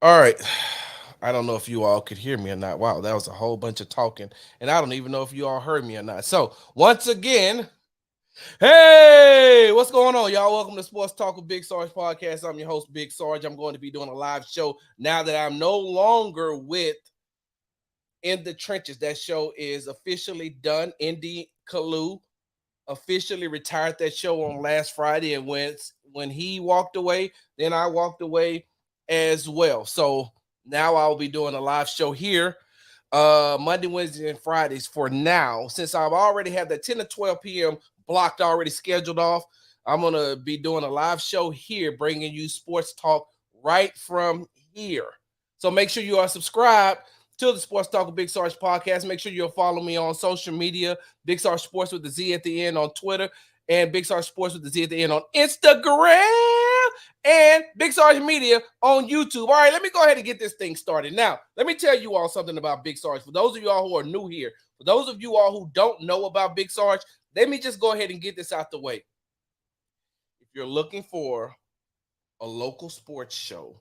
All right. I don't know if you all could hear me or not. Wow, that was a whole bunch of talking, and I don't even know if you all heard me or not. So, once again, hey, what's going on, y'all? Welcome to Sports Talk with Big Sarge podcast. I'm your host, Big Sarge. I'm going to be doing a live show now that I'm no longer with In the Trenches. That show is officially done. Indy Kalu officially retired that show on last Friday, and when he walked away, then I walked away as well. So now I'll be doing a live show here Monday, Wednesday, and Fridays for now. Since I've already had the 10 to 12 p.m. blocked already scheduled off, I'm gonna be doing a live show here, bringing you sports talk right from here. So make sure you are subscribed to the Sports Talk with Big Sarge podcast. Make sure you'll follow me on social media, Big Sarge Sports with the Z at the end on Twitter, and Big Sarge Sports with the Z at the end on Instagram, and Big Sarge Media on YouTube. All right, let me go ahead and get this thing started. Now, let me tell you all something about Big Sarge. For those of you all who are new here, for those of you all who don't know about Big Sarge, let me just go ahead and get this out the way. If you're looking for a local sports show,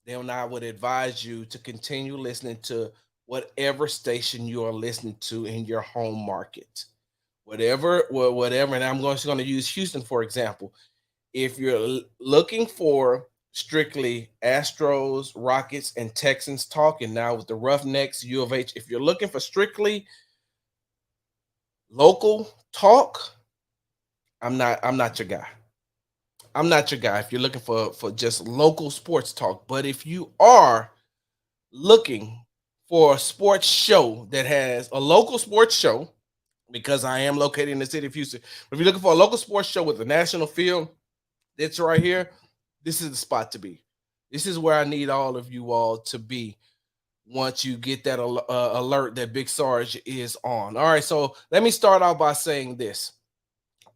then I would advise you to continue listening to whatever station you are listening to in your home market. Whatever, and I'm just going to use Houston for example. If you're looking for strictly Astros, Rockets, and Texans talking now with the Roughnecks, U of H, if you're looking for strictly local talk, I'm not your guy. I'm not your guy if you're looking for just local sports talk. But if you are looking for a sports show that has a local sports show, because I am located in the city of Houston, but if you're looking for a local sports show with a national feel, that's right here. This is the spot to be. This is where I need all of you all to be once you get that alert that Big Sarge is on. All right, so let me start out by saying this.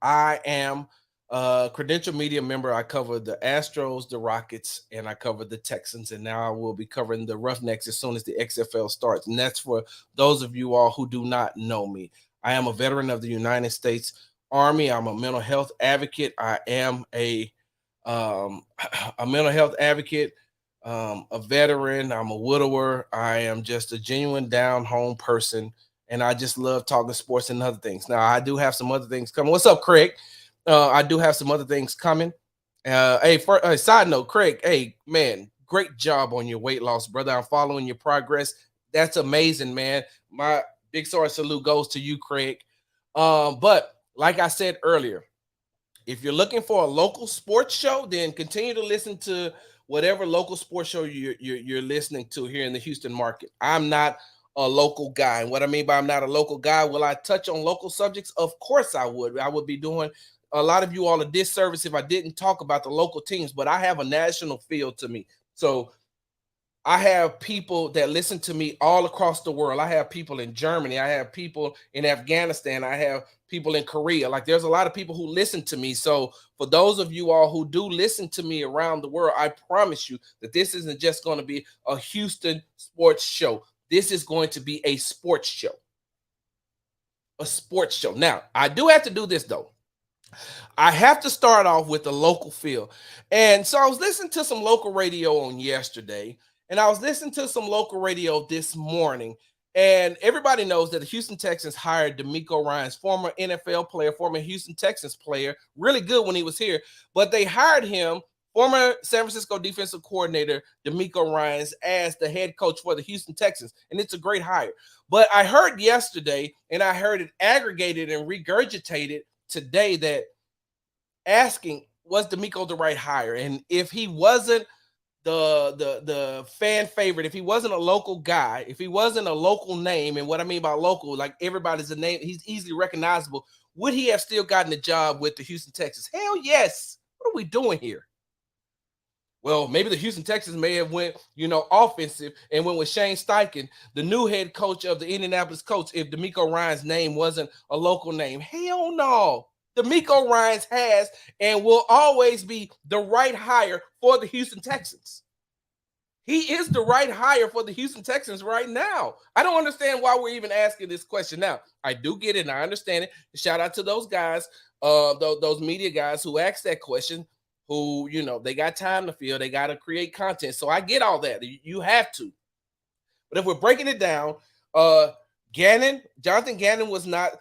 I am a credential media member. I cover the Astros, the Rockets, and I cover the Texans. And now I will be covering the Roughnecks as soon as the XFL starts. And that's for those of you all who do not know me. I am a veteran of the United States Army. I'm a mental health advocate. I am um, a mental health advocate, a veteran. I'm a widower. I am just a genuine down home person. And I just love talking sports and other things. Now, I do have some other things coming. What's up, Craig? I do have some other things coming. Hey, for side note, Craig, hey, man, great job on your weight loss, brother. I'm following your progress. That's amazing, man. My big sorry salute goes to you, Craig. But like I said earlier, if you're looking for a local sports show, then continue to listen to whatever local sports show you're listening to here in the Houston market. I'm not a local guy. And what I mean by I'm not a local guy, will I touch on local subjects? Of course I would. I would be doing a lot of you all a disservice if I didn't talk about the local teams, but I have a national feel to me. So I have people that listen to me all across the world. I have people in Germany. I have people in Afghanistan. I have people in Korea. Like there's a lot of people who listen to me. So for those of you all who do listen to me around the world, I promise you that this isn't just going to be a Houston sports show. This is going to be a sports show. A sports show. Now, I do have to do this though. I have to start off with the local feel. And so I was listening to some local radio on yesterday, and I was listening to some local radio this morning. And everybody knows that the Houston Texans hired DeMeco Ryans, former NFL player, former Houston Texans player, really good when he was here. But they hired him, former San Francisco defensive coordinator DeMeco Ryans, as the head coach for the Houston Texans. And it's a great hire. But I heard yesterday, and I heard it aggregated and regurgitated today, that asking, was DeMeco the right hire? And if he wasn't the fan favorite, if he wasn't a local guy, if he wasn't a local name, and what I mean by local, like everybody's a name, he's easily recognizable, would he have still gotten the job with the Houston Texans? Hell yes. What are we doing here? Well, maybe the Houston Texans may have went, offensive and went with Shane Steichen, the new head coach of the Indianapolis Colts, if DeMeco Ryans' name wasn't a local name. Hell no. DeMeco Ryans has and will always be the right hire for the Houston Texans. He is the right hire for the Houston Texans right now. I don't understand why we're even asking this question. Now, I do get it and I understand it. Shout out to those guys, those media guys who asked that question, who, they got time to fill, they got to create content. So I get all that. You have to. But if we're breaking it down, Jonathan Gannon was not,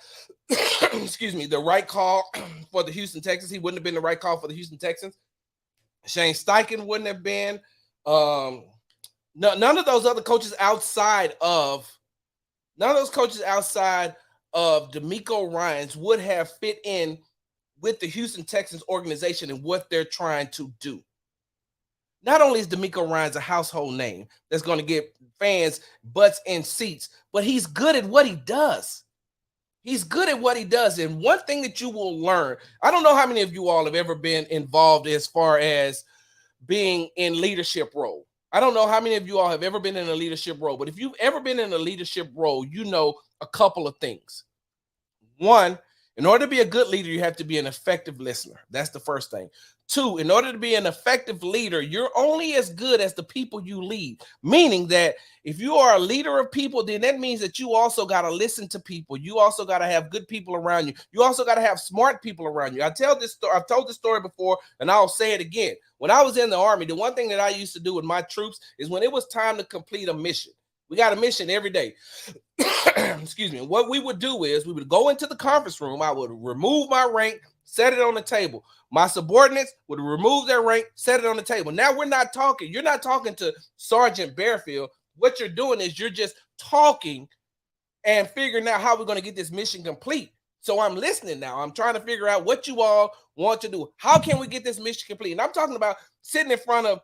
excuse me, the right call for the Houston Texans. He wouldn't have been the right call for the Houston Texans. Shane Steichen wouldn't have been. None of those other coaches outside of D'Amico Ryans would have fit in with the Houston Texans organization and what they're trying to do. Not only is D'Amico Ryans a household name that's going to get fans butts in seats, but he's good at what he does. He's good at what he does. And one thing that you will learn, I don't know how many of you all have ever been involved as far as being in leadership role. I don't know how many of you all have ever been in a leadership role, but if you've ever been in a leadership role, you know a couple of things. One, in order to be a good leader, you have to be an effective listener. That's the first thing. Two, in order to be an effective leader, you're only as good as the people you lead. Meaning that if you are a leader of people, then that means that you also got to listen to people. You also got to have good people around you. You also got to have smart people around you. I've told this story before, and I'll say it again. When I was in the Army, the one thing that I used to do with my troops is when it was time to complete a mission. We got a mission every day. Excuse me. What we would do is we would go into the conference room. I would remove my rank, set it on the table. My subordinates would remove their rank, set it on the table. Now we're not talking. You're not talking to Sergeant Bearfield. What you're doing is you're just talking and figuring out how we're going to get this mission complete. So I'm listening now. I'm trying to figure out what you all want to do. How can we get this mission complete? And I'm talking about sitting in front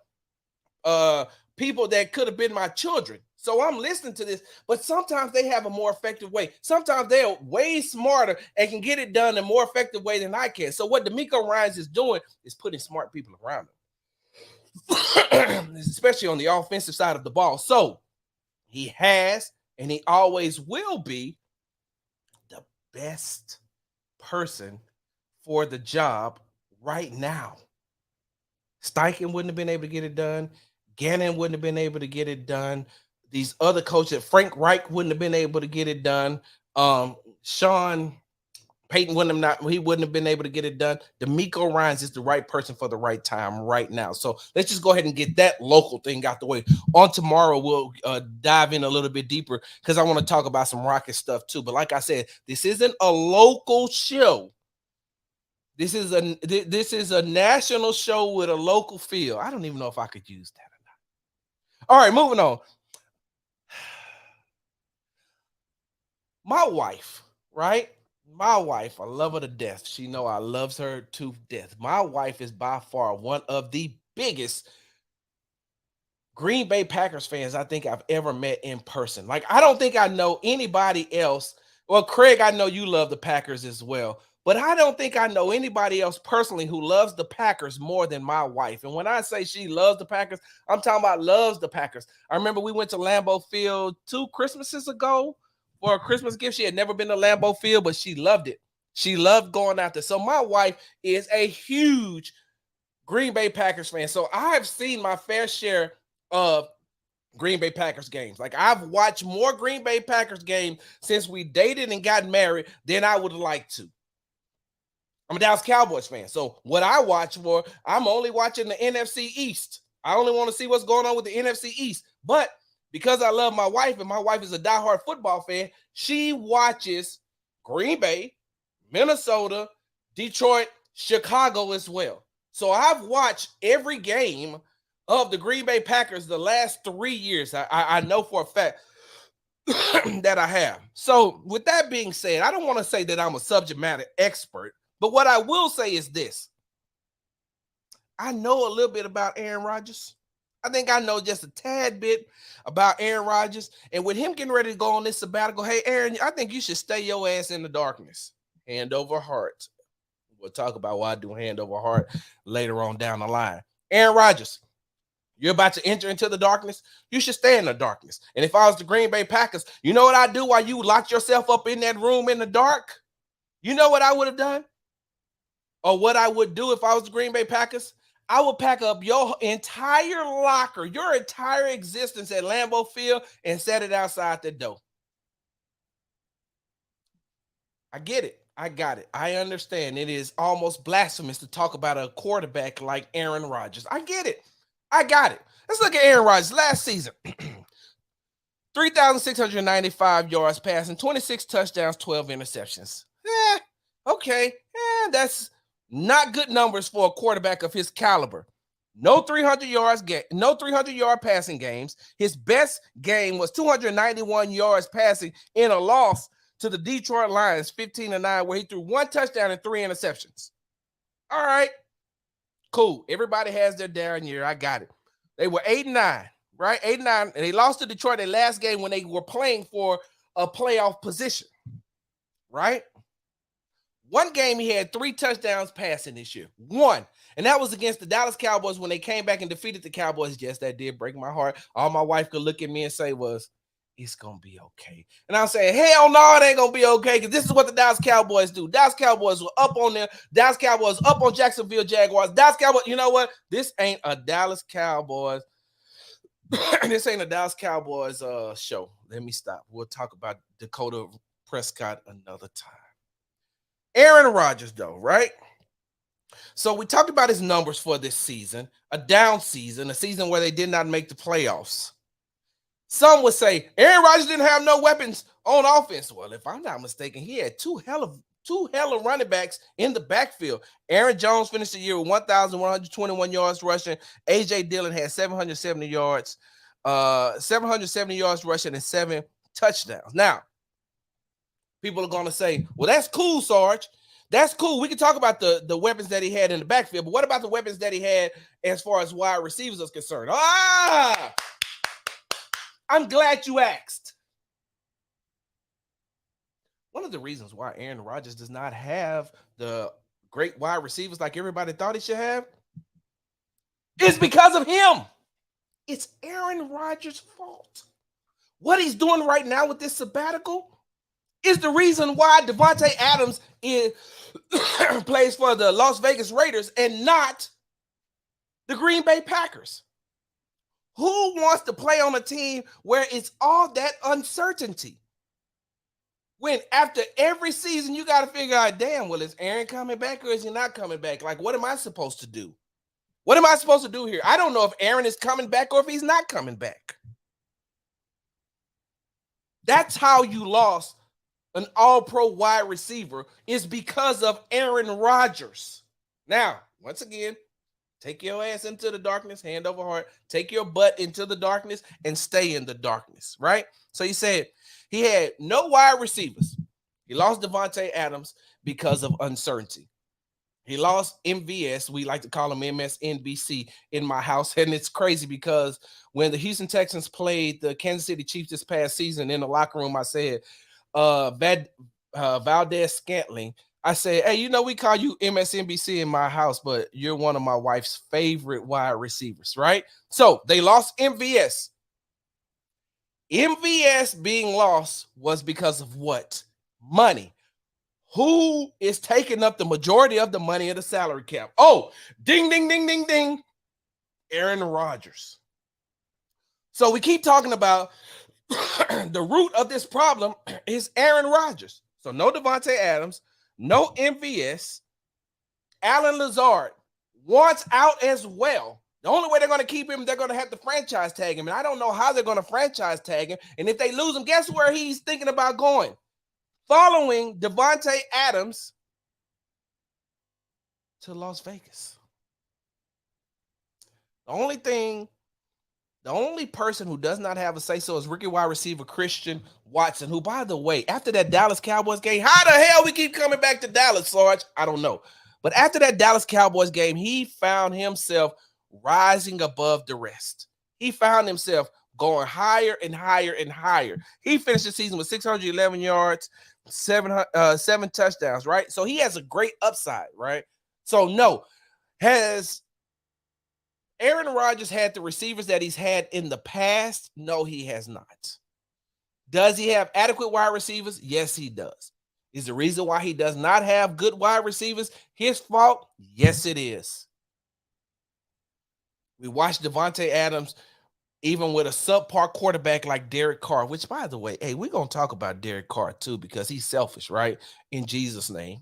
of people that could have been my children. So I'm listening to this, but sometimes they have a more effective way. Sometimes they're way smarter and can get it done in a more effective way than I can. So what D'Amico Ryans is doing is putting smart people around him, especially on the offensive side of the ball. So he has, and he always will be, the best person for the job right now. Steichen wouldn't have been able to get it done. Gannon wouldn't have been able to get it done. These other coaches, Frank Reich wouldn't have been able to get it done. Sean Payton wouldn't have been able to get it done. D'Amico Ryans is the right person for the right time right now. So let's just go ahead and get that local thing out the way. On tomorrow, we'll dive in a little bit deeper because I want to talk about some Rocket stuff too. But like I said, this isn't a local show. This is a national show with a local feel. I don't even know if I could use that or not. All right, moving on. My wife, right? My wife, I love her to death. She know I loves her to death. My wife is by far one of the biggest Green Bay Packers fans I think I've ever met in person. Like, I don't think I know anybody else. Well, Craig, I know you love the Packers as well, but I don't think I know anybody else personally who loves the Packers more than my wife. And when I say she loves the Packers, I'm talking about loves the Packers. I remember we went to Lambeau Field 2 Christmases ago for a Christmas gift. She had never been to Lambeau Field, but she loved it. She loved going out there. So my wife is a huge Green Bay Packers fan. So I've seen my fair share of Green Bay Packers games. Like, I've watched more Green Bay Packers games since we dated and got married than I would like to. I'm a Dallas Cowboys fan. So what I watch for, I'm only watching the NFC East. I only want to see what's going on with the NFC East. But because I love my wife and my wife is a diehard football fan, she watches Green Bay, Minnesota, Detroit, Chicago as well. So I've watched every game of the Green Bay Packers the last 3 years. I know for a fact that I have. So with that being said, I don't want to say that I'm a subject matter expert, but what I will say is this. I know a little bit about Aaron Rodgers. I think I know just a tad bit about Aaron Rodgers. And with him getting ready to go on this sabbatical, hey, Aaron, I think you should stay your ass in the darkness. Hand over heart. We'll talk about why I do hand over heart later on down the line. Aaron Rodgers, you're about to enter into the darkness. You should stay in the darkness. And if I was the Green Bay Packers, you know what I'd do while you locked yourself up in that room in the dark? You know what I would have done? Or what I would do if I was the Green Bay Packers? I would pack up your entire locker, your entire existence at Lambeau Field and set it outside the door. I get it. I got it. I understand. It is almost blasphemous to talk about a quarterback like Aaron Rodgers. I get it. I got it. Let's look at Aaron Rodgers last season. 3,695 yards passing, 26 touchdowns, 12 interceptions. Okay. That's not good numbers for a quarterback of his caliber. No 300 yards, no 300-yard passing games. His best game was 291 yards passing in a loss to the Detroit Lions, 15-9, where he threw 1 touchdown and 3 interceptions. All right, cool. Everybody has their down year. I got it. They were 8-9, right? 8-9, and they lost to Detroit their last game when they were playing for a playoff position, right? One game he had 3 touchdowns passing this year. 1. And that was against the Dallas Cowboys when they came back and defeated the Cowboys. Yes, that did break my heart. All my wife could look at me and say was, it's going to be okay. And I'm saying, hell no, it ain't going to be okay, because this is what the Dallas Cowboys do. Dallas Cowboys were up on them. Dallas Cowboys up on Jacksonville Jaguars. Dallas Cowboys, you know what? This ain't a Dallas Cowboys. This ain't a Dallas Cowboys show. Let me stop. We'll talk about Dakota Prescott another time. Aaron Rodgers, though, right? So we talked about his numbers for this season, a down season, a season where they did not make the playoffs. Some would say Aaron Rodgers didn't have no weapons on offense. Well, if I'm not mistaken, he had two hell of running backs in the backfield. Aaron Jones finished the year with 1,121 yards rushing. A.J. Dillon had 770 yards rushing and 7 touchdowns. Now, people are going to say, well, that's cool, Sarge. That's cool. We can talk about the weapons that he had in the backfield, but what about the weapons that he had as far as wide receivers is concerned? I'm glad you asked. One of the reasons why Aaron Rodgers does not have the great wide receivers like everybody thought he should have is because of him. It's Aaron Rodgers' fault. What he's doing right now with this sabbatical is the reason why Davante Adams plays for the Las Vegas Raiders and not the Green Bay Packers. Who wants to play on a team where it's all that uncertainty? When after every season, you got to figure out, damn, well, is Aaron coming back or is he not coming back? Like, what am I supposed to do? What am I supposed to do here? I don't know if Aaron is coming back or if he's not coming back. That's how you lost an all-pro wide receiver, is because of Aaron Rodgers. Now, once again, take your ass into the darkness, hand over heart. Take your butt into the darkness and stay in the darkness, right? So he said he had no wide receivers. He lost Davante Adams because of uncertainty. He lost MVS. We like to call him MSNBC in my house. And it's crazy because when the Houston Texans played the Kansas City Chiefs this past season in the locker room, I said, Valdez Scantling, I said, hey, you know, we call you MSNBC in my house, but you're one of my wife's favorite wide receivers, right? So they lost MVS. MVS being lost was because of what? Money. Who is taking up the majority of the money of the salary cap? Oh, ding, ding, ding, ding, ding. Aaron Rodgers. So we keep talking about the root of this problem is Aaron Rodgers. So no Davante Adams, no MVS. Allen Lazard wants out as well. The only way they're going to keep him, they're going to have to franchise tag him. And I don't know how they're going to franchise tag him. And if they lose him, guess where he's thinking about going? Following Davante Adams to Las Vegas. The only person who does not have a say-so is rookie wide receiver Christian Watson, who, by the way, after that Dallas Cowboys game, how the hell we keep coming back to Dallas, Sarge? I don't know. But after that Dallas Cowboys game, he found himself rising above the rest. He found himself going higher and higher and higher. He finished the season with 611 yards, 7 touchdowns, right? So he has a great upside, right? So no, has Aaron Rodgers had the receivers that he's had in the past? No, he has not. Does he have adequate wide receivers? Yes, he does. Is the reason why he does not have good wide receivers his fault? Yes, it is. We watched Davante Adams even with a subpar quarterback like Derek Carr, which, by the way, hey, we're going to talk about Derek Carr too, because he's selfish, right? In Jesus' name.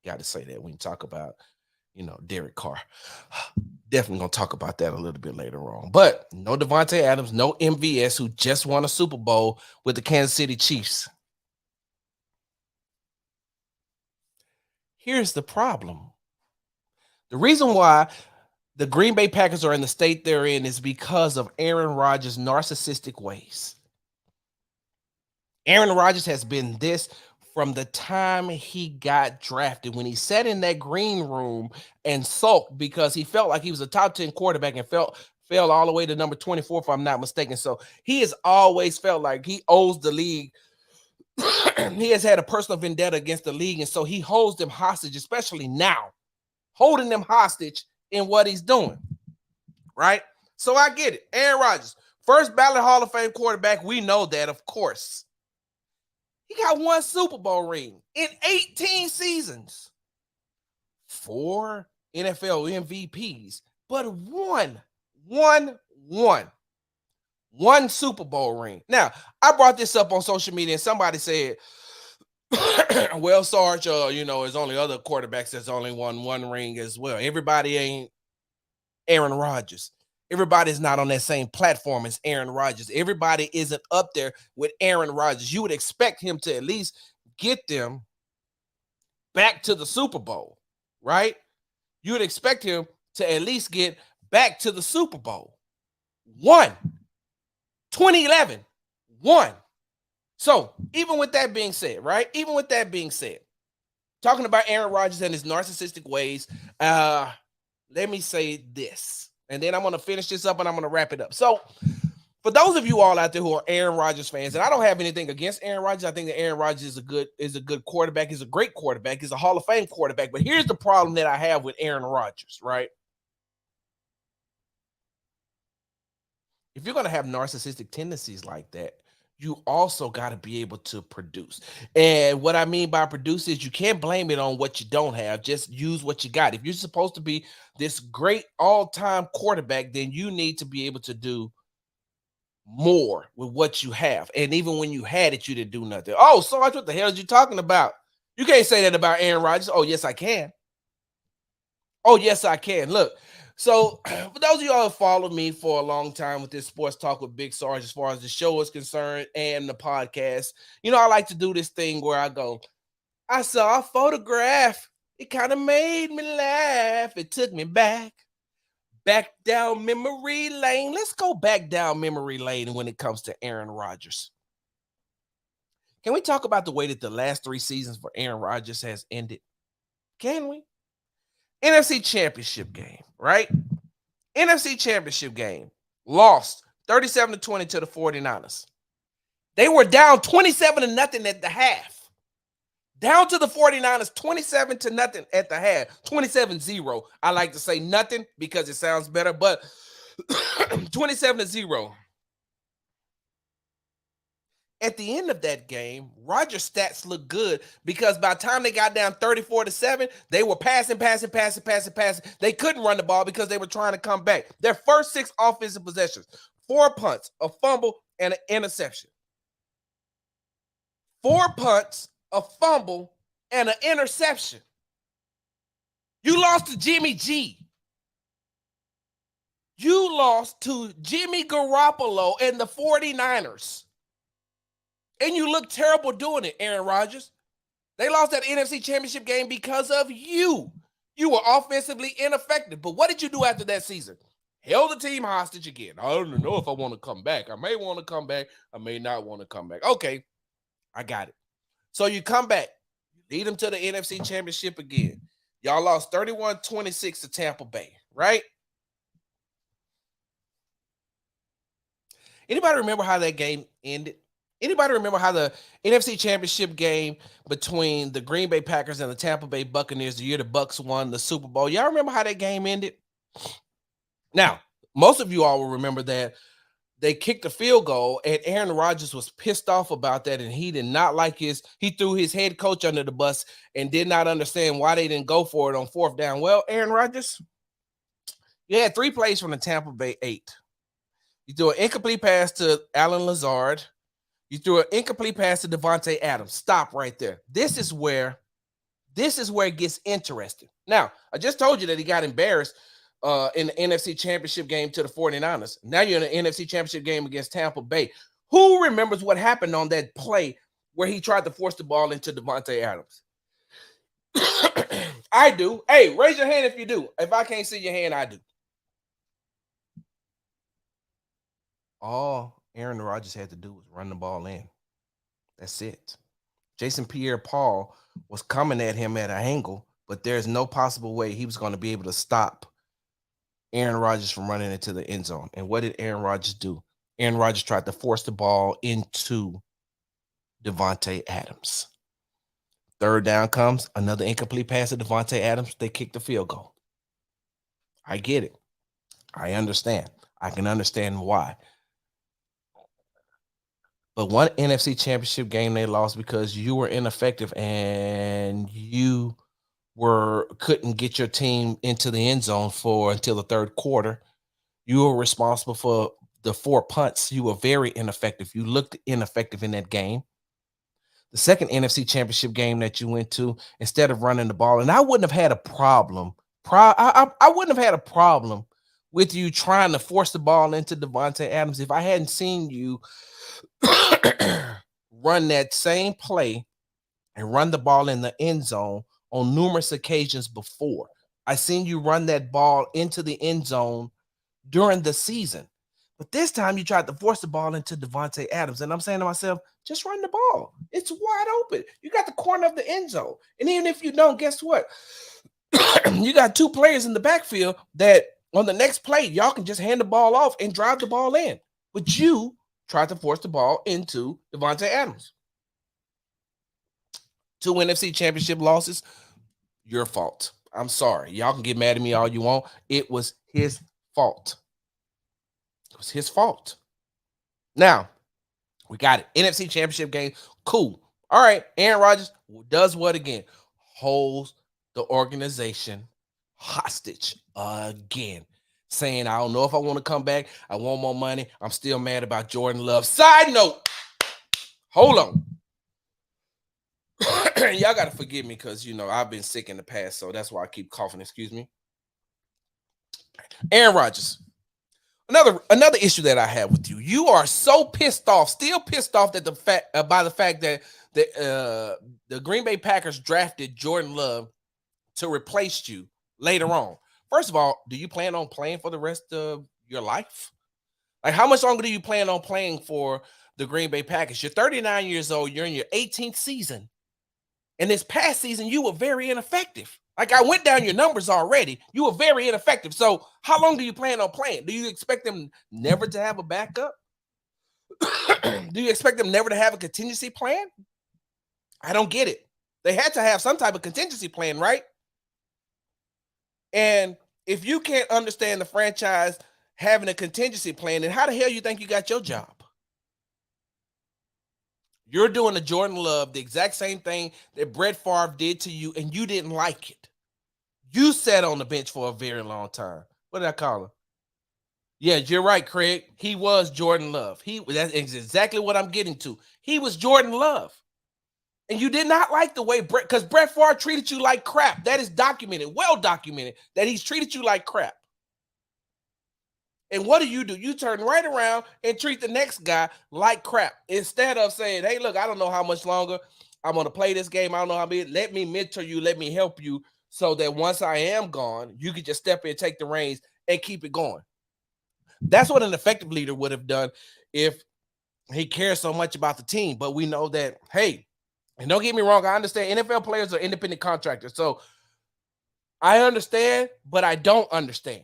Got to say that when you talk about, Derek Carr. Definitely going to talk about that a little bit later on. But no Devontae Adams, no MVS, who just won a Super Bowl with the Kansas City Chiefs. Here's the problem. The reason why the Green Bay Packers are in the state they're in is because of Aaron Rodgers' narcissistic ways. Aaron Rodgers has been this from the time he got drafted, when he sat in that green room and sulked because he felt like he was a top 10 quarterback and fell all the way to number 24, if I'm not mistaken. So he has always felt like he owes the league. He has had a personal vendetta against the league, and so he holds them hostage, especially now, holding them hostage in what he's doing, right? So I get it. Aaron Rodgers, first ballot Hall of Fame quarterback. We know that, of course. He got one Super Bowl ring in 18 seasons. 4 NFL MVPs, but one Super Bowl ring. Now, I brought this up on social media, and somebody said, well, Sarge, there's only other quarterbacks that's only won one ring as well. Everybody ain't Aaron Rodgers. Everybody's not on that same platform as Aaron Rodgers. Everybody isn't up there with Aaron Rodgers. You would expect him to at least get them back to the Super Bowl, right? You would expect him to at least get back to the Super Bowl. 2011, 1. So even with that being said, right? Even with that being said, talking about Aaron Rodgers and his narcissistic ways, let me say this. And then I'm going to finish this up and I'm going to wrap it up. So for those of you all out there who are Aaron Rodgers fans, and I don't have anything against Aaron Rodgers. I think that Aaron Rodgers is a good quarterback. He's a great quarterback. He's a Hall of Fame quarterback. But here's the problem that I have with Aaron Rodgers, right? If you're going to have narcissistic tendencies like that, you also got to be able to produce. And what I mean by produce is you can't blame it on what you don't have. Just use what you got. If you're supposed to be this great all-time quarterback, then you need to be able to do more with what you have. And even when you had it, you didn't do nothing. Oh, Sarge, what the hell are you talking about? You can't say that about Aaron Rodgers. Oh, yes, I can. Oh, yes, I can. Look. So for those of y'all who followed me for a long time with this Sports Talk with Big Sarge, as far as the show is concerned and the podcast, I like to do this thing where I go, I saw a photograph. It kind of made me laugh. It took me back down memory lane. Let's go back down memory lane when it comes to Aaron Rodgers. Can we talk about the way that the last 3 seasons for Aaron Rodgers has ended? Can we? NFC Championship game, right? NFC Championship game. Lost 37-20 to the 49ers. They were down 27-0 at the half. Down to the 49ers, 27-0 at the half. 27-0. I like to say nothing because it sounds better, but 27-0. At the end of that game, Rodgers' stats looked good because by the time they got down 34-7, they were passing. They couldn't run the ball because they were trying to come back. Their first 6 offensive possessions, 4 punts, a fumble, and an interception. 4 punts, a fumble, and an interception. You lost to Jimmy G. You lost to Jimmy Garoppolo and the 49ers. And you look terrible doing it, Aaron Rodgers. They lost that NFC Championship game because of you. You were offensively ineffective. But what did you do after that season? Held the team hostage again. I don't know if I want to come back. I may want to come back. I may not want to come back. Okay, I got it. So you come back. Lead them to the NFC Championship again. Y'all lost 31-26 to Tampa Bay, right? Anybody remember how that game ended? Anybody remember how the NFC Championship game between the Green Bay Packers and the Tampa Bay Buccaneers, the year the Bucs won the Super Bowl? Y'all remember how that game ended? Now, most of you all will remember that they kicked a field goal, and Aaron Rodgers was pissed off about that, and he did not like he threw his head coach under the bus and did not understand why they didn't go for it on 4th down. Well, Aaron Rodgers, you had 3 plays from the Tampa Bay 8. You threw an incomplete pass to Alan Lazard. You threw an incomplete pass to Devontae Adams. Stop right there. This is where it gets interesting. Now, I just told you that he got embarrassed in the NFC Championship game to the 49ers. Now you're in the NFC Championship game against Tampa Bay. Who remembers what happened on that play where he tried to force the ball into Devontae Adams? I do. Hey, raise your hand if you do. If I can't see your hand, I do. All Aaron Rodgers had to do was run the ball in. That's it. Jason Pierre-Paul was coming at him at an angle, but there's no possible way he was going to be able to stop Aaron Rodgers from running into the end zone. And what did Aaron Rodgers do? Aaron Rodgers tried to force the ball into Devontae Adams. Third down comes, another incomplete pass to Devontae Adams. They kick the field goal. I get it. I understand. I can understand why. But one NFC Championship game they lost because you were ineffective and you couldn't get your team into the end zone until the third quarter. You were responsible for the 4 punts. You were very ineffective. You looked ineffective in that game. The second NFC Championship game that you went to, instead of running the ball, and I wouldn't have had a problem. I wouldn't have had a problem with you trying to force the ball into Devontae Adams if I hadn't seen you run that same play and run the ball in the end zone on numerous occasions before. I seen you run that ball into the end zone during the season. But this time you tried to force the ball into Devontae Adams. And I'm saying to myself, just run the ball. It's wide open. You got the corner of the end zone. And even if you don't, guess what? You got 2 players in the backfield that on the next play, y'all can just hand the ball off and drive the ball in. But you tried to force the ball into Devontae Adams. 2 NFC Championship losses, your fault. I'm sorry. Y'all can get mad at me all you want. It was his fault. It was his fault. Now, we got it. NFC Championship game. Cool. All right. Aaron Rodgers does what again? Holds the organization hostage again. Saying, I don't know if I want to come back. I want more money. I'm still mad about Jordan Love. Side note. Hold on. Y'all got to forgive me because, I've been sick in the past. So that's why I keep coughing. Excuse me. Aaron Rodgers. Another issue that I have with you. You are so pissed off, still pissed off that by the fact that the Green Bay Packers drafted Jordan Love to replace you later on. First of all, do you plan on playing for the rest of your life? Like, how much longer do you plan on playing for the Green Bay Packers? You're 39 years old. You're in your 18th season. And this past season, you were very ineffective. Like, I went down your numbers already. You were very ineffective. So how long do you plan on playing? Do you expect them never to have a backup? Do you expect them never to have a contingency plan? I don't get it. They had to have some type of contingency plan, right? And if you can't understand the franchise having a contingency plan, then how the hell you think you got your job? You're doing to Jordan Love the exact same thing that Brett Favre did to you, and you didn't like it. You sat on the bench for a very long time. What did I call him? Yeah, you're right, Craig. He was Jordan Love. That's exactly what I'm getting to. He was Jordan Love. And you did not like the way because Brett Favre treated you like crap. That is documented, well documented, that he's treated you like crap. And what do? You turn right around and treat the next guy like crap. Instead of saying, hey, look, I don't know how much longer I'm going to play this game. I don't know how many. Let me mentor you. Let me help you so that once I am gone, you can just step in, take the reins, and keep it going. That's what an effective leader would have done if he cares so much about the team. But we know that, hey, and don't get me wrong, I understand NFL players are independent contractors. So I understand, but I don't understand.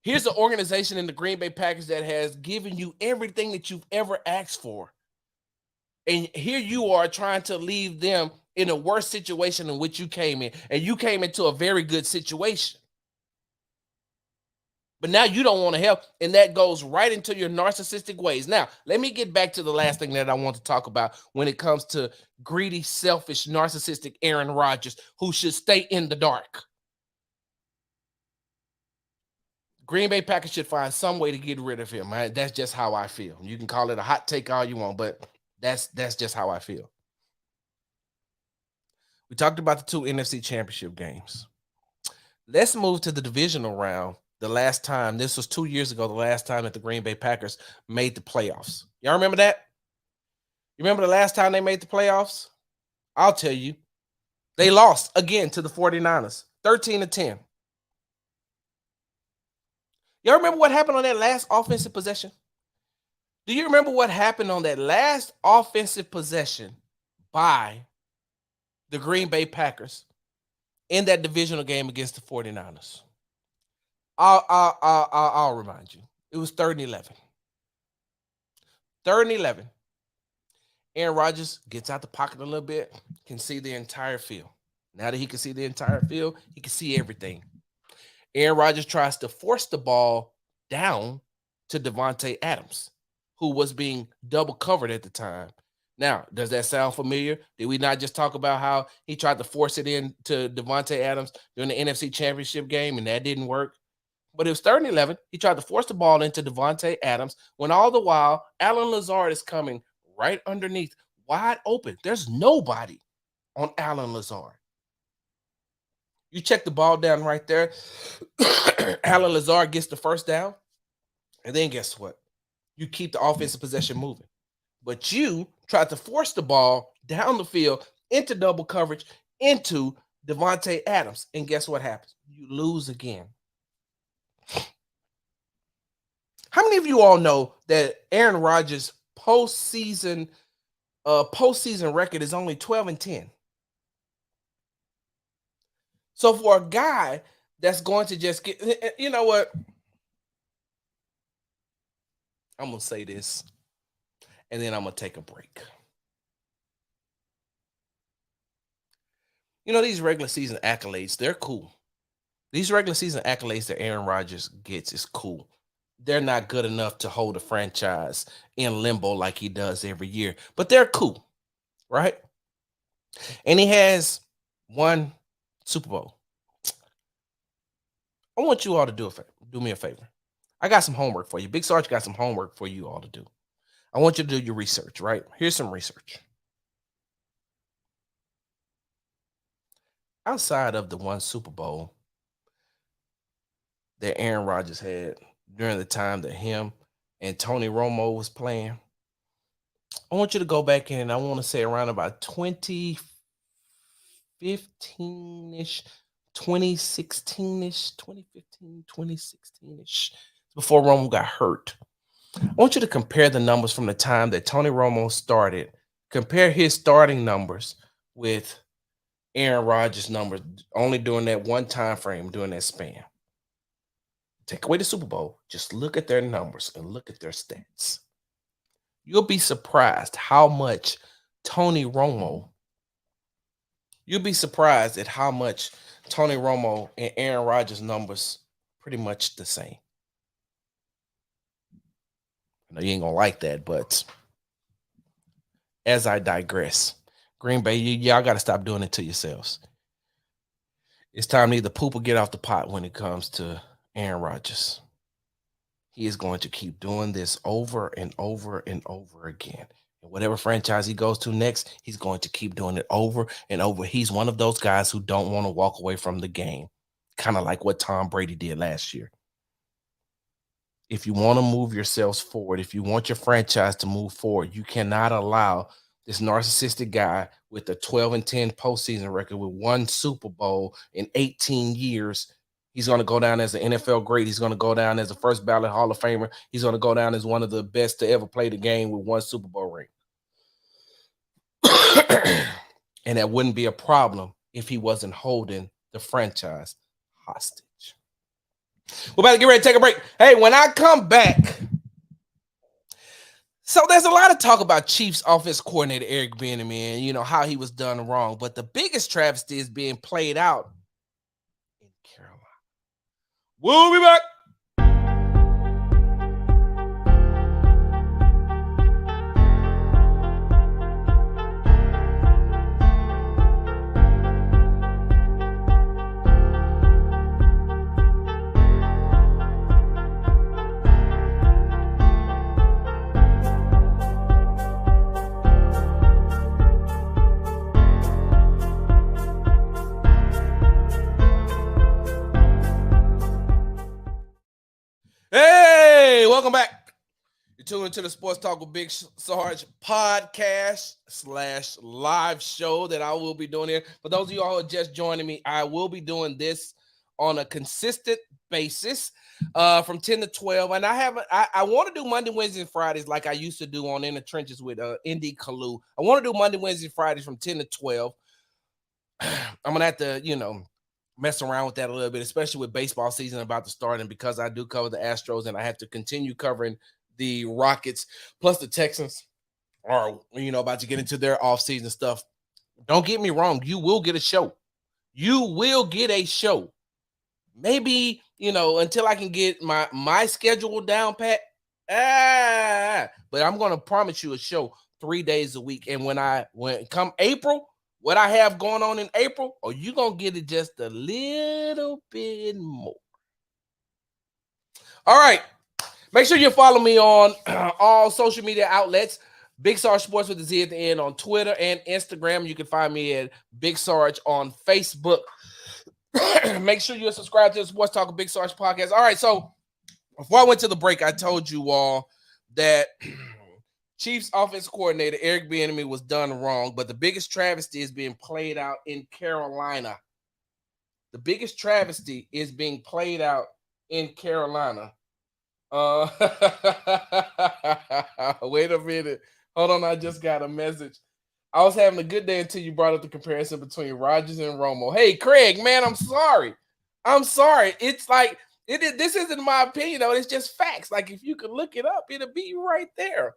Here's an organization in the Green Bay Packers that has given you everything that you've ever asked for. And here you are trying to leave them in a worse situation in which you came in. And you came into a very good situation. But now you don't want to help, and that goes right into your narcissistic ways. Now, let me get back to the last thing that I want to talk about when it comes to greedy, selfish, narcissistic Aaron Rodgers, who should stay in the dark. Green Bay Packers should find some way to get rid of him. That's just how I feel. You can call it a hot take all you want, but that's just how I feel. We talked about the 2 NFC Championship games. Let's move to the divisional round. The last time, this was 2 years ago, the last time that the Green Bay Packers made the playoffs. Y'all remember that? You remember the last time they made the playoffs? I'll tell you. They lost again to the 49ers, 13-10. Y'all remember what happened on that last offensive possession? Do you remember what happened on that last offensive possession by the Green Bay Packers in that divisional game against the 49ers? I'll remind you. It was 3rd and 11. 3rd and 11. Aaron Rodgers gets out the pocket a little bit, can see the entire field. Now that he can see the entire field, he can see everything. Aaron Rodgers tries to force the ball down to Davante Adams, who was being double covered at the time. Now, does that sound familiar? Did we not just talk about how he tried to force it in to Davante Adams during the NFC Championship game, and that didn't work? But it was 3rd and 11. He tried to force the ball into Davante Adams when all the while Allen Lazard is coming right underneath, wide open. There's nobody on Allen Lazard. You check the ball down right there. Allen Lazard gets the first down. And then guess what? You keep the offensive possession moving. But you tried to force the ball down the field into double coverage into Davante Adams. And guess what happens? You lose again. How many of you all know that Aaron Rodgers' postseason record is only 12-10? So for a guy that's going to just get, you know what? I'm going to say this, and then I'm going to take a break. You know, these regular season accolades, they're cool. These regular season accolades that Aaron Rodgers gets is cool. They're not good enough to hold a franchise in limbo like he does every year, but they're cool, right? And he has one Super Bowl. I want you all to do me a favor. I got some homework for you. Big Sarge got some homework for you all to do. I want you to do your research, right? Here's some research. Outside of the one Super Bowl that Aaron Rodgers had during the time that him and Tony Romo was playing, I want you to go back in, I want to say around about 2015-ish, 2016-ish, 2015, 2016-ish, before Romo got hurt. I want you to compare the numbers from the time that Tony Romo started, compare his starting numbers with Aaron Rodgers' numbers only during that one time frame, during that span. Take away the Super Bowl, just look at their numbers and look at their stats. You'll be surprised how much Tony Romo and Aaron Rodgers' numbers pretty much the same. I know you ain't gonna like that, but as I digress, Green Bay, y'all got to stop doing it to yourselves. It's time to either poop or get off the pot when it comes to Aaron Rodgers. He is going to keep doing this over and over and over again. And whatever franchise he goes to next, he's going to keep doing it over and over. He's one of those guys who don't want to walk away from the game, kind of like what Tom Brady did last year. If you want to move yourselves forward, if you want your franchise to move forward, you cannot allow this narcissistic guy with a 12-10 postseason record with one Super Bowl in 18 years. He's going to go down as an NFL great. He's going to go down as a first ballot Hall of Famer. He's going to go down as one of the best to ever play the game with one Super Bowl ring. And that wouldn't be a problem if he wasn't holding the franchise hostage. We're about to get ready to take a break. Hey, when I come back, so there's a lot of talk about Chiefs offense coordinator Eric Bienemy and, you know, how he was done wrong. But the biggest travesty is being played out in Carolina. We'll be back. Welcome back. You're tuned into the Sports Talk with Big Sarge podcast / live show that I will be doing here. For those of you all who are just joining me, I will be doing this on a consistent basis from 10 to 12. And I want to do Monday, Wednesday, and Fridays like I used to do on In the Trenches with Indy Kalu. I want to do Monday, Wednesday, Fridays from 10 to 12. I'm going to have to, mess around with that a little bit, especially with baseball season about to start. And because I do cover the Astros and I have to continue covering the Rockets, plus the Texans are, about to get into their offseason stuff. Don't get me wrong. You will get a show. You will get a show. Maybe, until I can get my schedule down pat. But I'm going to promise you a show 3 days a week. And when come April, what I have going on in April, you going to get it just a little bit more. All right. Make sure you follow me on all social media outlets. Big Sarge Sports with the Z at the end on Twitter and Instagram. You can find me at Big Sarge on Facebook. Make sure you subscribe to the Sports Talk with Big Sarge podcast. All right, so before I went to the break, I told you all that Chiefs offense coordinator Eric Bienemy was done wrong, but the biggest travesty is being played out in Carolina. The biggest travesty is being played out in Carolina. Wait a minute. Hold on, I just got a message. I was having a good day until you brought up the comparison between Rodgers and Romo. Hey, Craig, man, I'm sorry. It's like, this isn't my opinion, though. It's just facts. Like, if you could look it up, it'll be right there.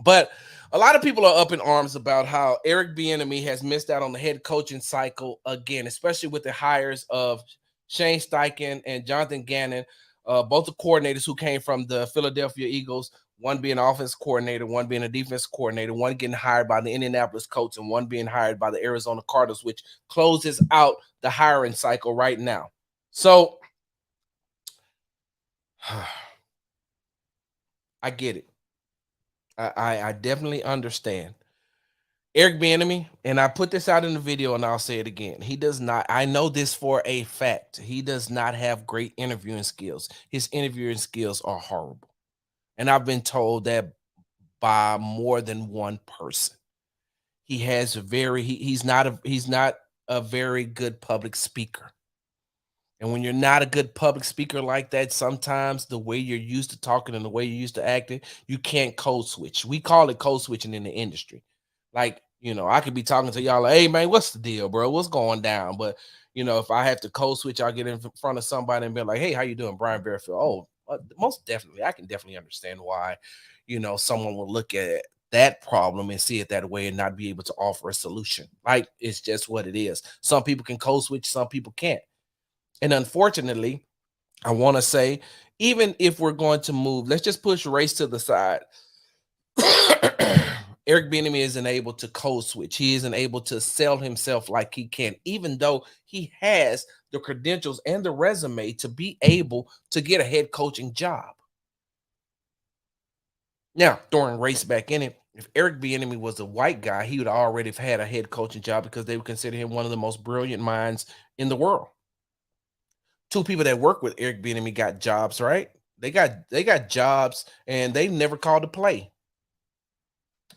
But a lot of people are up in arms about how Eric Bienemy has missed out on the head coaching cycle again, especially with the hires of Shane Steichen and Jonathan Gannon, both the coordinators who came from the Philadelphia Eagles, one being an offense coordinator, one being a defense coordinator, one getting hired by the Indianapolis Colts, and one being hired by the Arizona Cardinals, which closes out the hiring cycle right now. So I get it. I definitely understand. Eric Bienemy, and I put this out in the video and I'll say it again. He does not, I know this for a fact, he does not have great interviewing skills. His interviewing skills are horrible. And I've been told that by more than one person. He has he's not a very good public speaker. And when you're not a good public speaker like that, sometimes the way you're used to talking and the way you're used to acting, you can't code switch. We call it code switching in the industry. Like, I could be talking to y'all like, hey, man, what's the deal, bro? What's going down? But, if I have to code switch, I'll get in front of somebody and be like, hey, how you doing, Brian Bearfield? Oh, most definitely. I can definitely understand why, someone will look at that problem and see it that way and not be able to offer a solution. Like, it's just what it is. Some people can code switch, some people can't. And unfortunately, I want to say, even if we're going to move, let's just push race to the side. Eric Bienemy isn't able to code switch. He isn't able to sell himself like he can, even though he has the credentials and the resume to be able to get a head coaching job. Now, throwing race back in it, if Eric Bienemy was a white guy, he would already have had a head coaching job because they would consider him one of the most brilliant minds in the world. Two people that work with Eric Bienemy got jobs, right? They got jobs and they never called to play.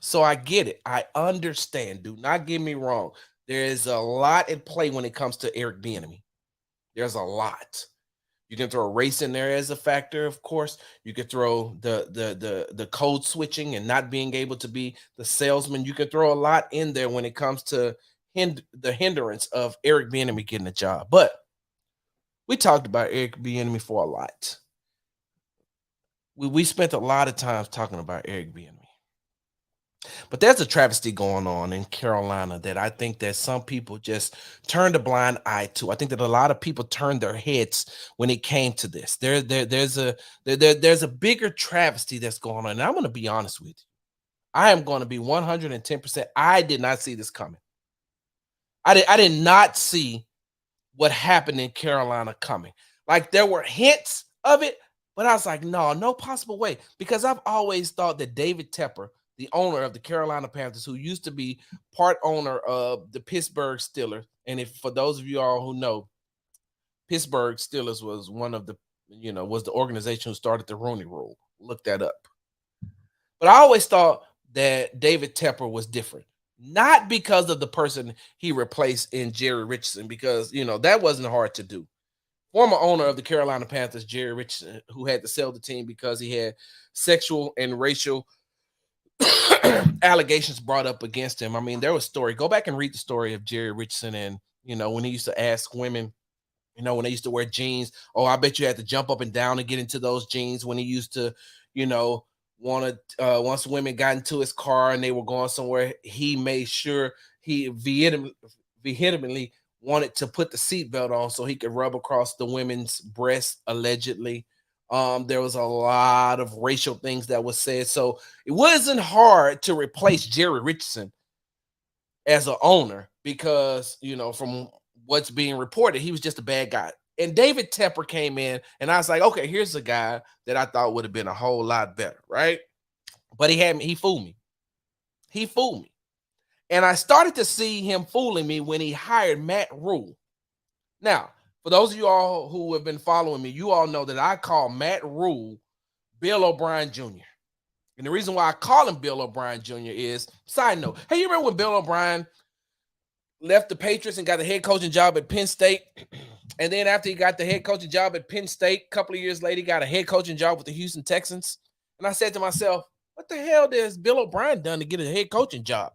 So I get it. I understand. Do not get me wrong. There is a lot at play when it comes to Eric Bienemy. There's a lot. You can throw race in there as a factor, of course. You could throw the code switching and not being able to be the salesman. You could throw a lot in there when it comes to the hindrance of Eric Bienemy getting a job. But we talked about Eric Bienemy for a lot. We spent a lot of time talking about Eric Bienemy. But there's a travesty going on in Carolina that I think that some people just turned a blind eye to. I think that a lot of people turned their heads when it came to this. There's a bigger travesty that's going on. And I'm going to be honest with you. I am going to be 110%. I did not see this coming. I did not see what happened in Carolina coming. Like, there were hints of it, but I was like, no possible way. Because I've always thought that David Tepper, the owner of the Carolina Panthers, who used to be part owner of the Pittsburgh Steelers, and if for those of you all who know, Pittsburgh Steelers was one of the, was the organization who started the Rooney Rule. Look that up. But I always thought that David Tepper was different. Not because of the person he replaced in Jerry Richardson, because that wasn't hard to do. Former owner of the Carolina Panthers, Jerry Richardson, who had to sell the team because he had sexual and racial allegations brought up against him. I mean, there was a story. Go back and read the story of Jerry Richardson, and when he used to ask women, when they used to wear jeans, oh, I bet you had to jump up and down to get into those jeans. When he used to, wanted once women got into his car and they were going somewhere, he made sure he vehemently wanted to put the seatbelt on so he could rub across the women's breasts, allegedly. There was a lot of racial things that was said. So it wasn't hard to replace Jerry Richardson as an owner because, from what's being reported, he was just a bad guy. And David Tepper came in, and I was like, okay, here's a guy that I thought would have been a whole lot better, right? But he fooled me. He fooled me. And I started to see him fooling me when he hired Matt Rule. Now, for those of you all who have been following me, you all know that I call Matt Rule Bill O'Brien Jr. And the reason why I call him Bill O'Brien Jr. is, side note, hey, you remember when Bill O'Brien left the Patriots and got the head coaching job at Penn State? And then after he got the head coaching job at Penn State, a couple of years later, he got a head coaching job with the Houston Texans. And I said to myself, what the hell has Bill O'Brien done to get a head coaching job?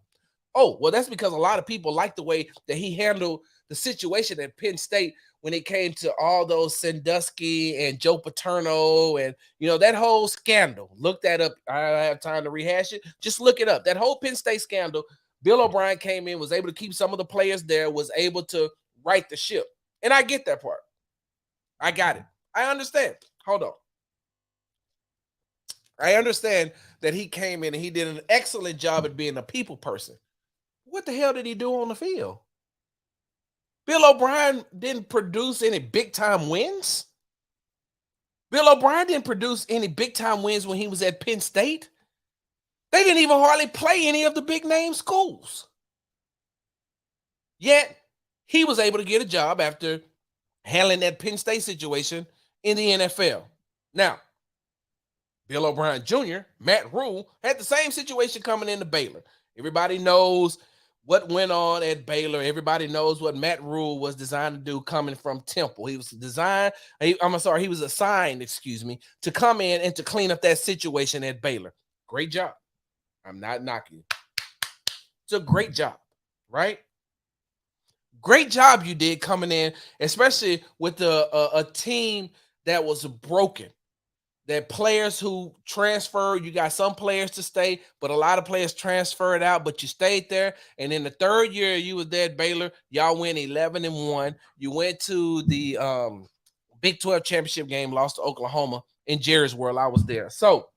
Oh, well, that's because a lot of people like the way that he handled the situation at Penn State when it came to all those Sandusky and Joe Paterno and, that whole scandal. Look that up. I don't have time to rehash it. Just look it up. That whole Penn State scandal, Bill O'Brien came in, was able to keep some of the players there, was able to right the ship. And I get that part. I got it. I understand. Hold on. I understand that he came in and he did an excellent job at being a people person. What the hell did he do on the field? Bill O'Brien didn't produce any big-time wins. Bill O'Brien didn't produce any big-time wins when he was at Penn State. They didn't even hardly play any of the big-name schools. Yet, he was able to get a job after handling that Penn State situation in the NFL. Now, Bill O'Brien Jr., Matt Rule, had the same situation coming into Baylor. Everybody knows what went on at Baylor. Everybody knows what Matt Rule was designed to do coming from Temple. He was assigned, to come in and to clean up that situation at Baylor. Great job. I'm not knocking you. It's a great job, right? Great job you did coming in, especially with a team that was broken. That players who transferred, you got some players to stay, but a lot of players transferred out, but you stayed there. And in the third year you was there at Baylor, y'all went 11-1. You went to the Big 12 championship game, lost to Oklahoma in Jerry's World. I was there. So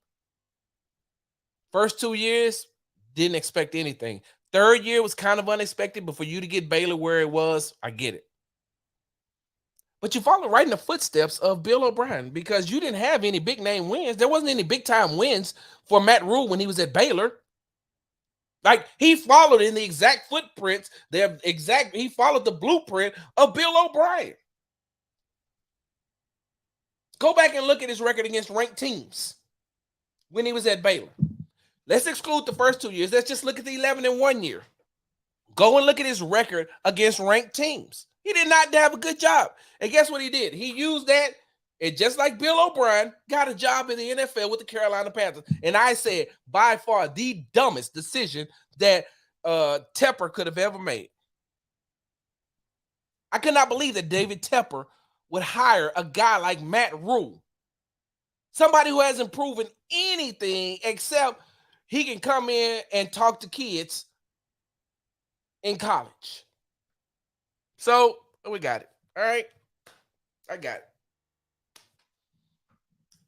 first 2 years, didn't expect anything. Third year was kind of unexpected, but for you to get Baylor where it was, I get it. But you follow right in the footsteps of Bill O'Brien because you didn't have any big name wins. There wasn't any big time wins for Matt Rule when he was at Baylor. Like he followed in the exact footprints, he followed the blueprint of Bill O'Brien. Go back and look at his record against ranked teams when he was at Baylor. Let's exclude the first 2 years. Let's just look at the 11-1 year. Go and look at his record against ranked teams. He did not have a good job. And guess what he did? He used that, and just like Bill O'Brien, got a job in the NFL with the Carolina Panthers. And I said, by far, the dumbest decision that Tepper could have ever made. I could not believe that David Tepper would hire a guy like Matt Rule. Somebody who hasn't proven anything except he can come in and talk to kids in college. So we got it. All right. I got it.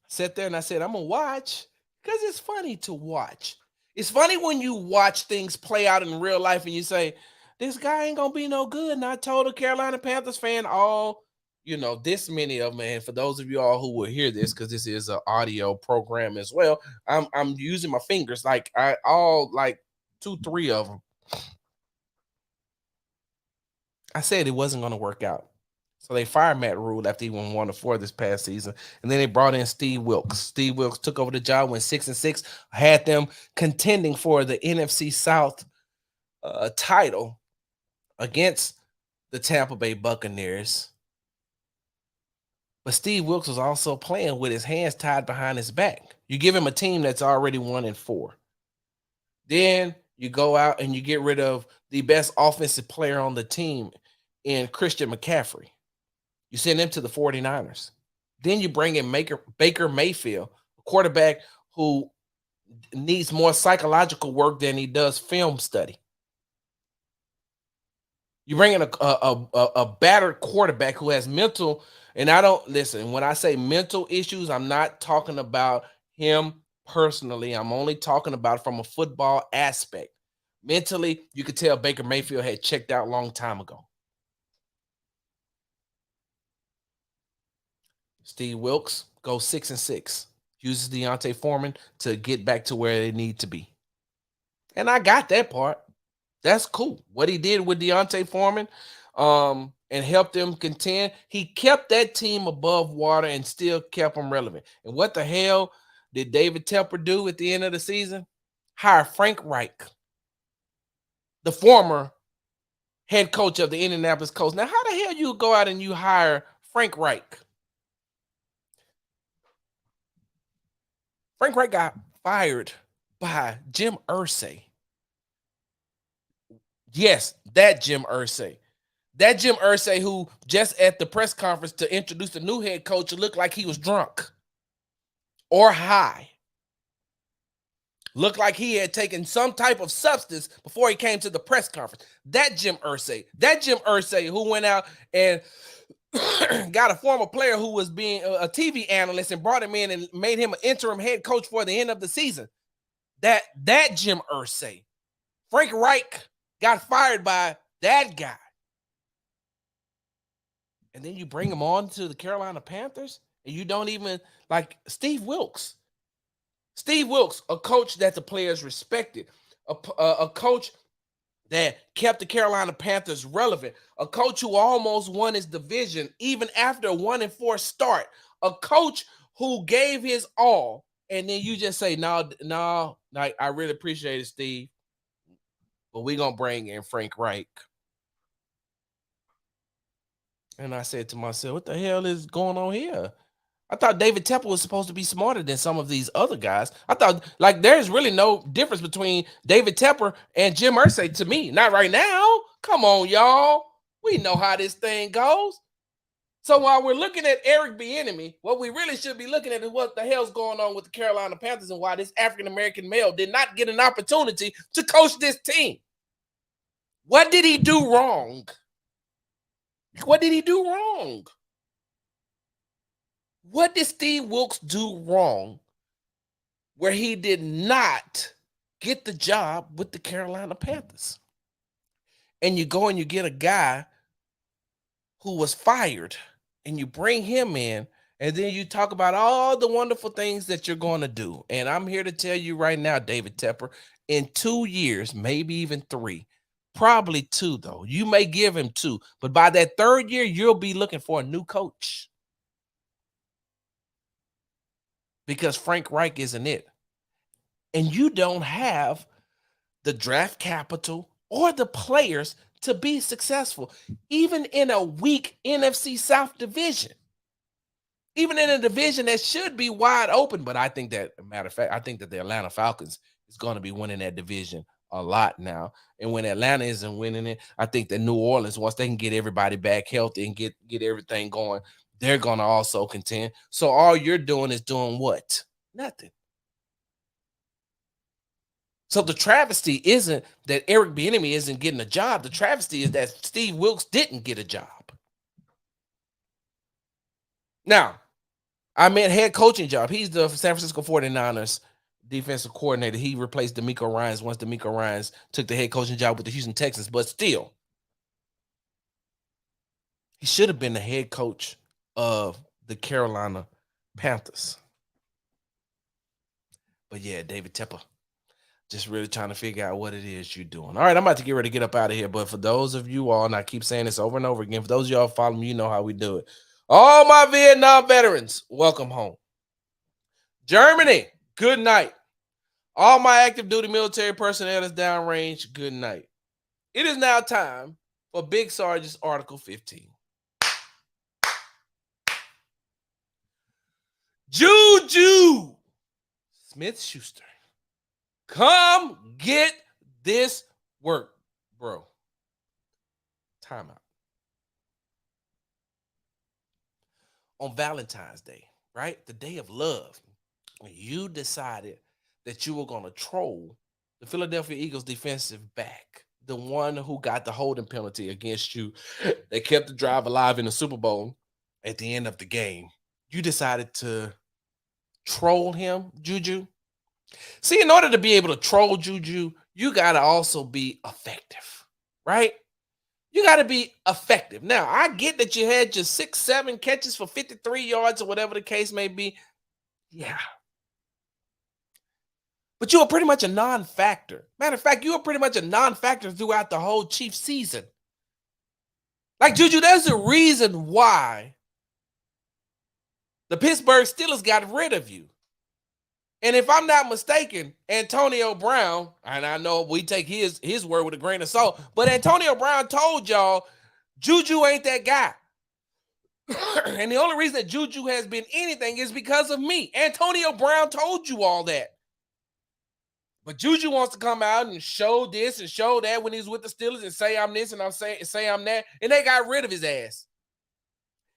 Sat there and I said, I'm going to watch because it's funny to watch. It's funny when you watch things play out in real life and you say, this guy ain't going to be no good. And I told a Carolina Panthers fan this many of them. And for those of you all who will hear this, because this is an audio program as well, I'm using my fingers like 2-3 of them. I said it wasn't going to work out. So they fired Matt Rule after he won 1-4 this past season. And then they brought in Steve Wilks. Steve Wilks took over the job, went 6-6, had them contending for the NFC South title against the Tampa Bay Buccaneers. But Steve Wilks was also playing with his hands tied behind his back. You give him a team that's already 1-4. Then you go out and you get rid of the best offensive player on the team in Christian McCaffrey. You send him to the 49ers. Then you bring in Baker Mayfield, a quarterback who needs more psychological work than he does film study. You bring in a battered quarterback who has mental, and I don't listen. When I say mental issues, I'm not talking about him personally. I'm only talking about from a football aspect. Mentally, you could tell Baker Mayfield had checked out a long time ago. Steve Wilks goes 6-6, uses Deontay Foreman to get back to where they need to be. And I got that part. That's cool. What he did with Deontay Foreman and helped them contend, he kept that team above water and still kept them relevant. And what the hell did David Tepper do at the end of the season? Hire Frank Reich, the former head coach of the Indianapolis Colts. Now, how the hell you go out and you hire Frank Reich? Frank Reich got fired by Jim Irsay. Yes, that Jim Irsay. That Jim Irsay who just at the press conference to introduce the new head coach looked like he was drunk or high. Looked like he had taken some type of substance before he came to the press conference. That Jim Irsay. That Jim Irsay who went out and got a former player who was being a TV analyst and brought him in and made him an interim head coach for the end of the season. That Jim Irsay. Frank Reich got fired by that guy. And then you bring him on to the Carolina Panthers and you don't even like Steve Wilks. Steve Wilks, a coach that the players respected, a coach that kept the Carolina Panthers relevant, a coach who almost won his division even after a 1-4 start, a coach who gave his all, and then you just say, no, I really appreciate it, Steve, but we're going to bring in Frank Reich. And I said to myself, what the hell is going on here? I thought David Tepper was supposed to be smarter than some of these other guys. I thought, like, there's really no difference between David Tepper and Jim Irsay to me. Not right now. Come on, y'all. We know how this thing goes. So while we're looking at Eric Bienemy, what we really should be looking at is what the hell's going on with the Carolina Panthers and why this African-American male did not get an opportunity to coach this team. What did he do wrong? What did he do wrong? What did Steve Wilks do wrong where he did not get the job with the Carolina Panthers? And you go and you get a guy who was fired and you bring him in and then you talk about all the wonderful things that you're going to do. And I'm here to tell you right now, David Tepper, in 2 years, maybe even 3, probably 2 though. You may give him 2, but by that 3rd year, you'll be looking for a new coach. Because Frank Reich isn't it. And you don't have the draft capital or the players to be successful, even in a weak NFC South division. Even in a division that should be wide open. But I think that, matter of fact, I think that the Atlanta Falcons is going to be winning that division a lot now. And when Atlanta isn't winning it, I think that New Orleans, once they can get everybody back healthy and get everything going, they're going to also contend. So all you're doing is doing what? Nothing. So the travesty isn't that Eric Bienemy isn't getting a job. The travesty is that Steve Wilks didn't get a job. Now, I meant head coaching job. He's the San Francisco 49ers defensive coordinator. He replaced D'Amico Ryans once D'Amico Ryans took the head coaching job with the Houston Texans. But still, he should have been the head coach of the Carolina Panthers. But yeah, David Tepper. Just really trying to figure out what it is you're doing. All right, I'm about to get ready to get up out of here. But for those of you all, and I keep saying this over and over again, for those of y'all follow me, you know how we do it. All my Vietnam veterans, welcome home. Germany, good night. All my active duty military personnel that's downrange, good night. It is now time for Big Sarge's Article 15. JuJu Smith-Schuster, come get this work, bro. Timeout. On Valentine's Day, right? The day of love, when you decided that you were going to troll the Philadelphia Eagles defensive back, the one who got the holding penalty against you that kept the drive alive in the Super Bowl at the end of the game. You decided to troll him, JuJu. See, in order to be able to troll JuJu, you got to also be effective, right? You got to be effective. Now, I get that you had your 6-7 catches for 53 yards or whatever the case may be. Yeah. But you were pretty much a non-factor. Matter of fact, you were pretty much a non-factor throughout the whole Chiefs season. Like, JuJu, there's a reason why the Pittsburgh Steelers got rid of you. And if I'm not mistaken, Antonio Brown, and I know we take his word with a grain of salt, but Antonio Brown told y'all JuJu ain't that guy. And the only reason that JuJu has been anything is because of me. Antonio Brown told you all that. But JuJu wants to come out and show this and show that when he's with the Steelers and say I'm this and say I'm that. And they got rid of his ass.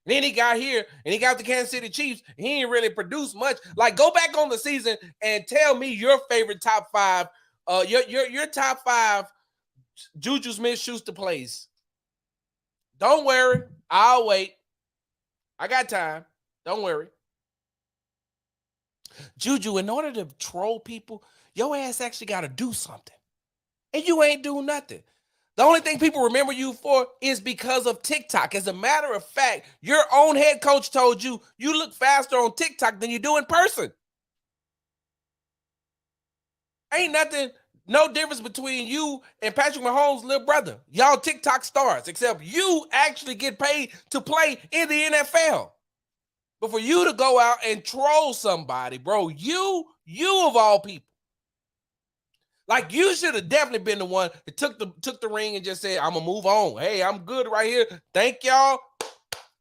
And then he got here and he got the Kansas City Chiefs. He ain't really produced much. Like, go back on the season and tell me your favorite top five, your top five JuJu Smith-Schuster plays. Don't worry. I'll wait. I got time. Don't worry. JuJu, in order to troll people, your ass actually got to do something. And you ain't doing nothing. The only thing people remember you for is because of TikTok. As a matter of fact, your own head coach told you you look faster on TikTok than you do in person. Ain't nothing, no difference between you and Patrick Mahomes' little brother. Y'all TikTok stars, except you actually get paid to play in the NFL. But for you to go out and troll somebody, bro, you of all people, like, you should have definitely been the one that took the ring and just said, I'm going to move on. Hey, I'm good right here. Thank y'all.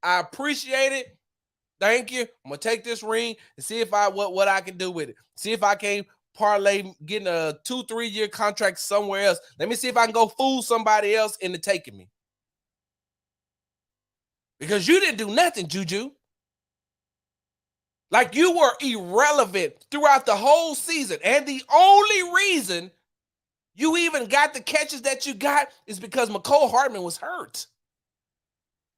I appreciate it. Thank you. I'm going to take this ring and see if what I can do with it. See if I can parlay getting a 2-3 year contract somewhere else. Let me see if I can go fool somebody else into taking me. Because you didn't do nothing, JuJu. Like, you were irrelevant throughout the whole season. And the only reason you even got the catches that you got is because McCole Hardman was hurt.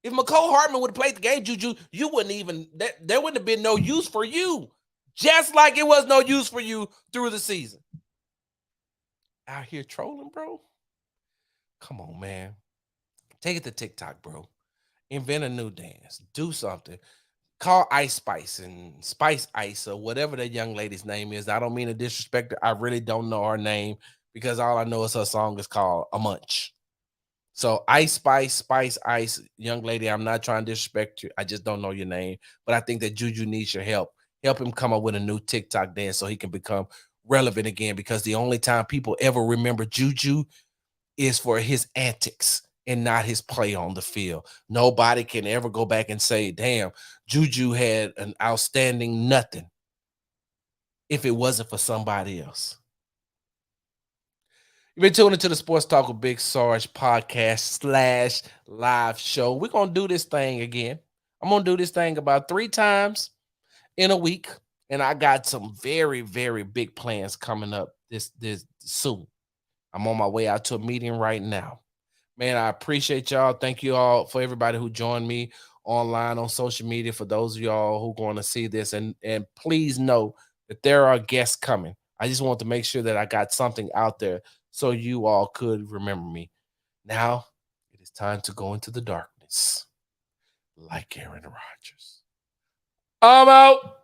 If McCole Hardman would have played the game, JuJu, you wouldn't even, there wouldn't have been no use for you. Just like it was no use for you through the season. Out here trolling, bro? Come on, man. Take it to TikTok, bro. Invent a new dance. Do something. Call Ice Spice and Spice Ice or whatever that young lady's name is. I don't mean to disrespect her. I really don't know her name because all I know is her song is called A Munch. So Ice Spice, Spice Ice, young lady, I'm not trying to disrespect you. I just don't know your name. But I think that JuJu needs your help. Help him come up with a new TikTok dance so he can become relevant again, because the only time people ever remember JuJu is for his antics and not his play on the field. Nobody can ever go back and say, damn, JuJu had an outstanding nothing if it wasn't for somebody else. You've been tuning into the Sports Talk with Big Sarge podcast / live show. We're going to do this thing again. I'm going to do this thing about 3 times in a week. And I got some very, very big plans coming up this soon. I'm on my way out to a meeting right now. Man, I appreciate y'all. Thank you all for everybody who joined me online on social media. For those of y'all who are going to see this, and please know that there are guests coming. I just want to make sure that I got something out there so you all could remember me. Now it is time to go into the darkness like Aaron Rodgers. I'm out.